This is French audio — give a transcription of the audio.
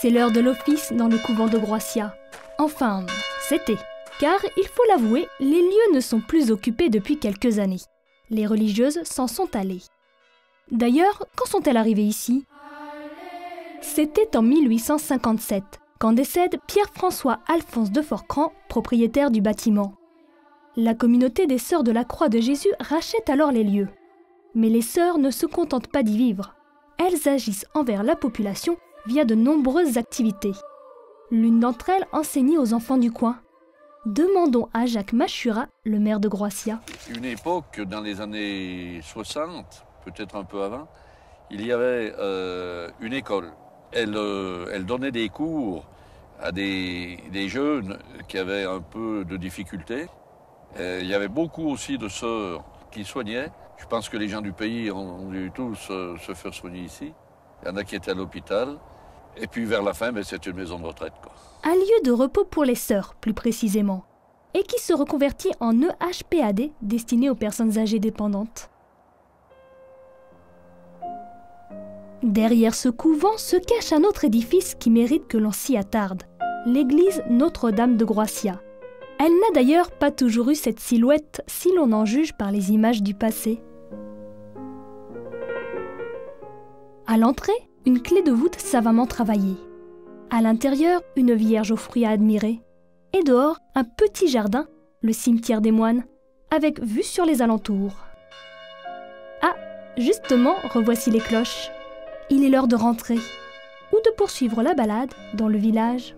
C'est l'heure de l'office dans le couvent de Groissia. Enfin, c'était. Car, il faut l'avouer, les lieux ne sont plus occupés depuis quelques années. Les religieuses s'en sont allées. D'ailleurs, quand sont-elles arrivées ici? C'était en 1857, quand décède Pierre-François Alphonse de Forcran, propriétaire du bâtiment. La communauté des Sœurs de la Croix de Jésus rachète alors les lieux. Mais les sœurs ne se contentent pas d'y vivre. Elles agissent envers la population via de nombreuses activités. L'une d'entre elles enseignait aux enfants du coin. Demandons à Jacques Machura, le maire de Groissia. Une époque, dans les années 60, peut-être un peu avant, il y avait une école. Elle donnait des cours à des jeunes qui avaient un peu de difficultés. Il y avait beaucoup aussi de sœurs qui soignaient. Je pense que les gens du pays ont dû tous se faire soigner ici. Il y en a qui étaient à l'hôpital. Et puis vers la fin, c'est une maison de retraite, quoi. Un lieu de repos pour les sœurs, plus précisément, et qui se reconvertit en EHPAD destiné aux personnes âgées dépendantes. Derrière ce couvent se cache un autre édifice qui mérite que l'on s'y attarde, l'église Notre-Dame de Groissia. Elle n'a d'ailleurs pas toujours eu cette silhouette si l'on en juge par les images du passé. À l'entrée, une clé de voûte savamment travaillée. À l'intérieur, une vierge aux fruits à admirer. Et dehors, un petit jardin, le cimetière des moines, avec vue sur les alentours. Ah, justement, revoici les cloches. Il est l'heure de rentrer, ou de poursuivre la balade dans le village.